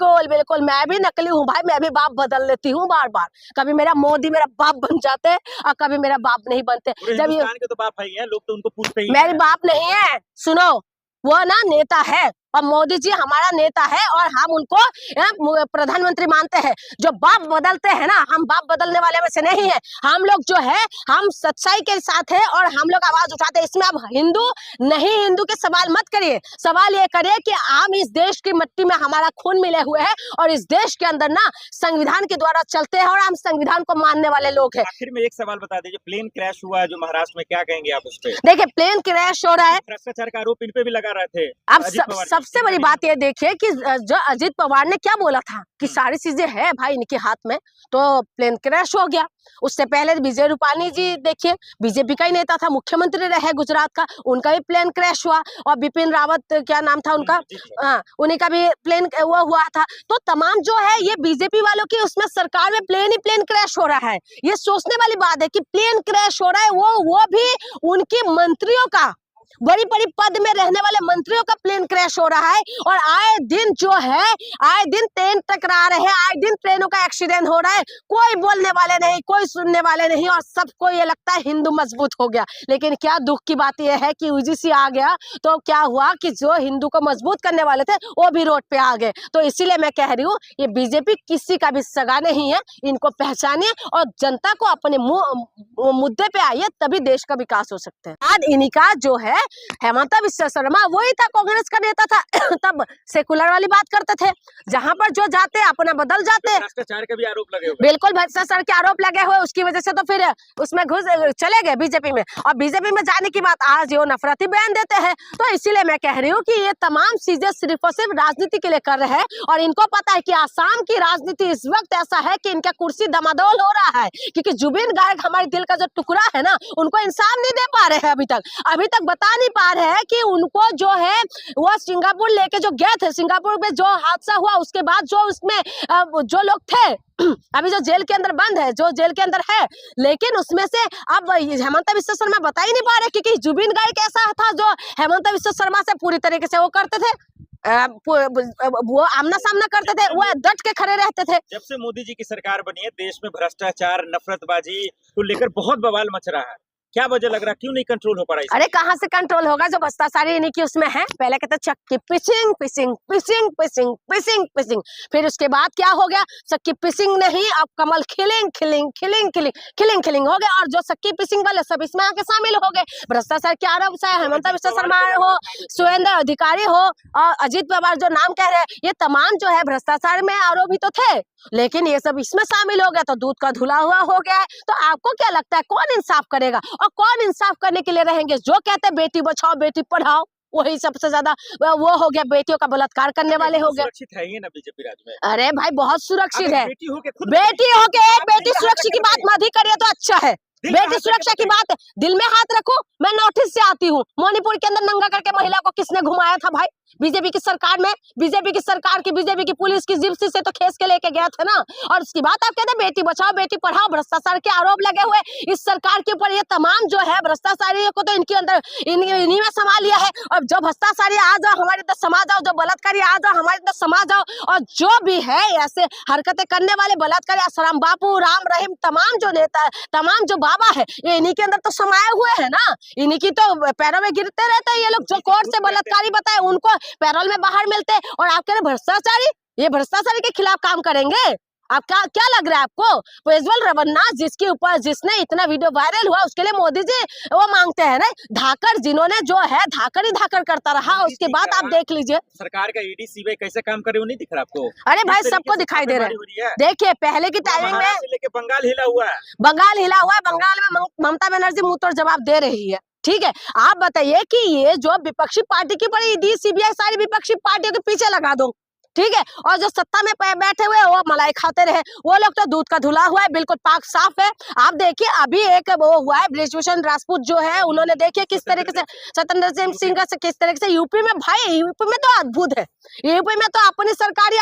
बिल्कुल बिल्कुल, मैं भी नकली हूँ भाई, मैं भी बाप बदल लेती हूँ बार बार। कभी मेरा मोदी मेरा बाप बन जाते हैं और कभी मेरा बाप नहीं बनते। पूरे जब ये हिंदुस्तान के तो बाप है ही है, लोग तो उनको पूछते ही मेरे हैं। बाप नहीं है, सुनो, वो ना नेता है और मोदी जी हमारा नेता है और हम उनको प्रधानमंत्री मानते हैं। जो बाप बदलते हैं ना, हम बाप बदलने वाले में से नहीं है। हम लोग जो है हम सच्चाई के साथ है और हम लोग आवाज उठाते हैं। इसमें अब हिंदू नहीं हिंदू के सवाल मत करिए, सवाल ये करिए कि हम इस देश की मिट्टी में हमारा खून मिले हुए है और इस देश के अंदर ना संविधान के द्वारा चलते हैं और हम संविधान को मानने वाले लोग हैं। आखिर में एक सवाल बता दीजिए, प्लेन क्रैश हुआ है जो महाराष्ट्र में, क्या कहेंगे आप उस पे? देखिए, प्लेन क्रैश हो रहा है, भ्रष्टाचार का आरोप इन पे भी लगा रहे थे। अब सबसे बड़ी बात ये देखिए कि जो अजीत पवार ने क्या बोला था कि सारी चीजें है भाई इनके हाथ में, तो प्लेन क्रैश हो गया। उससे पहले विजय रूपानी जी देखिए, बीजेपी का ही नेता था, मुख्यमंत्री रहे गुजरात का, उनका भी प्लेन क्रैश हुआ। और बिपिन रावत क्या नाम था उनका, उन्हीं का भी प्लेन वो हुआ था। तो तमाम जो है ये बीजेपी वालों की उसमें सरकार में प्लेन ही प्लेन क्रैश हो रहा है। ये सोचने वाली बात है कि प्लेन क्रैश हो रहा है, वो भी उनके मंत्रियों का, बड़ी बड़ी पद में रहने वाले मंत्रियों का प्लेन क्रैश हो रहा है। और आए दिन जो है, आए दिन ट्रेन टकरा रहे हैं, आए दिन ट्रेनों का एक्सीडेंट हो रहा है। कोई बोलने वाले नहीं, कोई सुनने वाले नहीं और सबको ये लगता है हिंदू मजबूत हो गया। लेकिन क्या दुख की बात यह है कि यूजीसी आ गया तो क्या हुआ कि जो हिंदू को मजबूत करने वाले थे वो भी रोड पे आ गए। तो इसीलिए मैं कह रही हूँ ये बीजेपी किसी का भी सगा नहीं है, इनको पहचानिए और जनता को अपने मुद्दे पे आइए, तभी देश का विकास हो सकता है। आज इन्हीं का जो है हेमंत बिस्वा शर्मा वही था, कांग्रेस का नेता था तब सेकुलर वाली बात करते थे, जहां पर जो जाते अपना बदल जाते। भ्रष्टाचार के भी आरोप लगे हुए, बिल्कुल भ्रष्टाचार के आरोप लगे हुए, उसकी वजह से तो फिर उसमें घुस चले गए बीजेपी में। और बीजेपी में जाने की बात आज ये नफरती बयान देते हैं। तो इसीलिए मैं कह रही हूँ कि ये तमाम चीजें सिर्फ और सिर्फ राजनीति के लिए कर रहे हैं और इनको पता है कि आसाम की राजनीति इस वक्त ऐसा है कि इनका कुर्सी दमादोल हो रहा है, क्योंकि जुबिन गार्ग हमारे दिल का जो टुकड़ा है ना, उनको इंसाफ नहीं दे पा रहे हैं। अभी तक बता नहीं पा रहे हैं कि उनको जो है वो सिंगापुर लेके जो गए थे, सिंगापुर में जो हादसा हुआ उसके बाद जो उसमें जो लोग थे अभी जो जेल के अंदर बंद है, जो जेल के अंदर है, लेकिन उसमें से अब हेमंत बिस्वा शर्मा बता ही नहीं पा रहे, क्योंकि जुबिन गार्ग ऐसा था जो हेमंत बिस्वा शर्मा से पूरी तरीके से वो करते थे, वो आमना सामना करते थे, वो डट के खड़े रहते थे। जब से मोदी जी की सरकार बनी है देश में भ्रष्टाचार नफरतबाजी को लेकर बहुत बवाल मच रहा है, क्या वजह लग रहा है, क्यों नहीं कंट्रोल हो पा रहा है? अरे कहाँ से कंट्रोल होगा, जो भ्रष्टाचारी इन्हीं की उसमें है। पहले कहते चक्की पिसिंग पिसिंग पिसिंग पिसिंग पिसिंग पिसिंग, फिर उसके बाद क्या हो गया, चक्की पिसिंग नहीं अब कमल खिलिंग खिलिंग खिलिंग खिलिंग खिलिंग खिलिंग हो गया। और जो चक्की पिसिंग वाले सब इसमें आके शामिल हो गए। भ्रष्टाचार के आरोप चाहे हेमंत बिस्वा शर्मा हो, सुरेंद्र अधिकारी हो और अजीत पवार जो नाम कह रहे हैं, ये तमाम जो है भ्रष्टाचार में आरोपी तो थे, लेकिन ये सब इसमें शामिल हो गया तो दूध का धुला हुआ हो गया है। तो आपको क्या लगता है कौन इंसाफ करेगा और कौन इंसाफ करने के लिए रहेंगे? जो कहते हैं बेटी बचाओ बेटी पढ़ाओ, वही सबसे ज्यादा वो हो गया, बेटियों का बलात्कार करने वाले हो गए। सुरक्षित है ही ना बीजेपी राज में? अरे भाई बहुत सुरक्षित है। बेटी हो के एक बेटी सुरक्षा की बात मत ही करिए तो अच्छा है। बेटी सुरक्षा की बात दिल में हाथ रखो। मैं नॉर्थ से आती हूँ, मणिपुर के अंदर नंगा करके महिला को किसने घुमाया था भाई? बीजेपी की सरकार में, बीजेपी की पुलिस की जिप्सी से तो खेस के लेके गया था ना। और उसकी बात आप कहते हैं बेटी बचाओ बेटी पढ़ाओ, भ्रष्टाचार के आरोप लगे हुए इस सरकार के ऊपर। ये तमाम जो है भ्रष्टाचारियों को तो इनके अंदर इन्हीं में समा लिया है। और जो भ्रष्टाचारी आ जाओ हमारे अंदर समा जाओ, जो बलात्कारी आ जाओ हमारे अंदर समा जाओ, और जो भी है ऐसे हरकतें करने वाले बलात्कारी आसाराम बापू, राम रहीम, तमाम जो नेता, तमाम जो बाबा है, ये इन्हीं के अंदर तो समाये हुए है ना। इन्हीं की तो पैरों में गिरते रहते हैं ये लोग। जो कोर्ट से बलात्कारी बताए उनको पैरोल में बाहर मिलते हैं और आप कह रहे भ्रष्टाचारी, ये भ्रष्टाचारी के खिलाफ काम करेंगे? आपका क्या लग रहा है आपको? प्रज्वल रेवन्ना जिसके ऊपर जिसने इतना वीडियो वायरल हुआ, उसके लिए मोदी जी वो मांगते हैं ना धाकर, जिन्होंने जो है धाकर ही धाकर करता रहा। उसके बाद आप देख लीजिए सरकार का ईडी सीबीआई कैसे काम करे, वो नहीं दिख रहा आपको? अरे भाई सबको दिखाई दे रहा है। देखिए पहले की टाइमिंग में लेके बंगाल हिला हुआ है, बंगाल में ममता बनर्जी मुंह तोड़ जवाब दे रही है। ठीक है, आप बताइए कि ये जो विपक्षी पार्टी की बड़ी ईडी सीबीआई सारी विपक्षी पार्टियों के पीछे लगा दो, ठीक है, और जो सत्ता में बैठे हुए वो मलाई खाते रहे, वो लोग तो दूध का धुला हुआ है, बिल्कुल पाक साफ है। आप देखिए अभी एक वो हुआ है ब्रिजभूषण राजपूत जो है, उन्होंने देखिए किस तरीके से सत्येंद्र सिंह का किस तरीके से यूपी में, भाई यूपी में तो अद्भुत है। यूपी में तो अपनी सरकार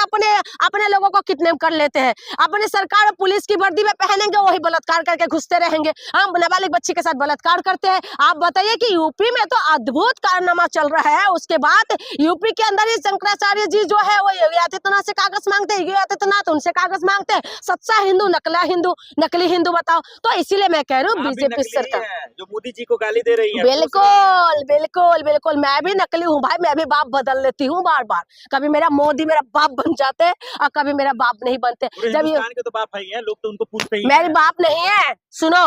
अपने लोगों को किडनैप कर लेते हैं, अपनी सरकार पुलिस की वर्दी में पहनेंगे, वही बलात्कार करके घुसते रहेंगे। हम नाबालिग बच्ची के साथ बलात्कार करते हैं। आप बताइए कि यूपी में तो अद्भुत कारनामा चल रहा है। उसके बाद यूपी के अंदर ही शंकराचार्य जी जो है वो योगी आदित्यनाथ से कागज मांगते हैं, योगी आदित्यनाथ उनसे कागज मांगते हैं। सच्चा हिंदू, नकली हिंदू बताओ। तो इसीलिए मैं कह रही हूँ आप भी बीजेपी नकली सरकार, हैं, जो मोदी जी को गाली दे रही है। बिल्कुल बिल्कुल बिल्कुल, मैं भी नकली हूँ भाई, मैं भी बाप बदल लेती हूँ बार बार। कभी मेरा मोदी मेरा बाप बन जाते हैं और कभी मेरा बाप नहीं बनते। पूरे जब ये हिंदुस्तान के तो बाप भाई हैं, लोग तो उनको पूछते ही मेरे हैं। बाप नहीं है, सुनो,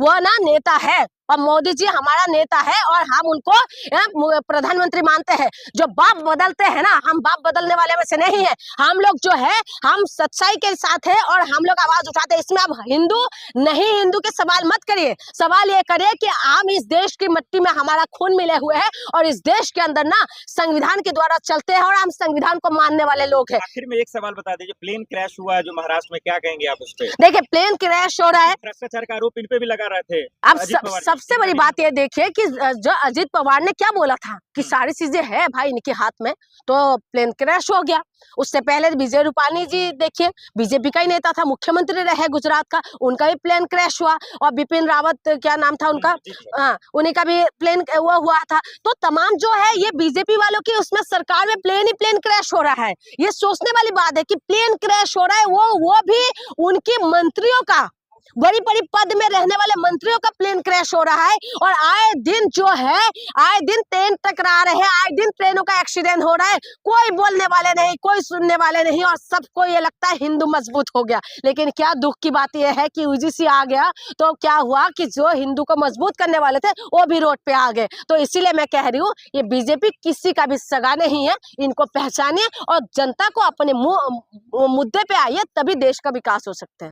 वो ना नेता है और मोदी जी हमारा नेता है और हम उनको प्रधानमंत्री मानते हैं। जो बाप बदलते हैं ना, हम बाप बदलने वाले में से नहीं है। हम लोग जो है हम सच्चाई के साथ है और हम लोग आवाज उठाते हैं। इसमें आप हिंदू नहीं हिंदू के सवाल मत करिए, सवाल ये करिए कि हम इस देश की मिट्टी में हमारा खून मिले हुए है और इस देश के अंदर ना संविधान के द्वारा चलते हैं और हम संविधान को मानने वाले लोग हैं। आखिर में एक सवाल बता दीजिए, प्लेन क्रैश हुआ है जो महाराष्ट्र में, क्या कहेंगे आप उस पर? देखिए, प्लेन क्रैश हो रहा है, भ्रष्टाचार का आरोप इन पे भी लगा रहे थे अब अजित पवार जी। सबसे बड़ी बात ये देखिए कि जो अजित पवार ने क्या बोला था कि सारी चीजें है भाई इनके हाथ में, तो प्लेन क्रैश हो गया। उससे पहले विजय रूपाणी जी देखिए, बीजेपी का ही नेता था, मुख्यमंत्री रहे गुजरात का, उनका भी प्लेन क्रैश हुआ। और बिपिन रावत क्या नाम था उनका, हाँ, उन्हीं का भी प्लेन वो हुआ था। तो तमाम जो है ये बीजेपी वालों की उसमें सरकार में प्लेन ही प्लेन क्रैश हो रहा है। ये सोचने वाली बात है कि प्लेन क्रैश हो रहा है, वो भी उनके मंत्रियों का, बड़ी बड़ी पद में रहने वाले मंत्रियों का प्लेन क्रैश हो रहा है। और आए दिन जो है, आए दिन ट्रेन टकरा रहे हैं, आए दिन ट्रेनों का एक्सीडेंट हो रहा है। कोई बोलने वाले नहीं, कोई सुनने वाले नहीं और सबको ये लगता है हिंदू मजबूत हो गया। लेकिन क्या दुख की बात यह है कि यूजीसी आ गया तो क्या हुआ कि जो हिंदू को मजबूत करने वाले थे वो भी रोड पे आ गए। तो इसीलिए मैं कह रही हूँ ये बीजेपी किसी का भी सगा नहीं है, इनको पहचानिए और जनता को अपने मुद्दे पे आइए, तभी देश का विकास हो सकता है।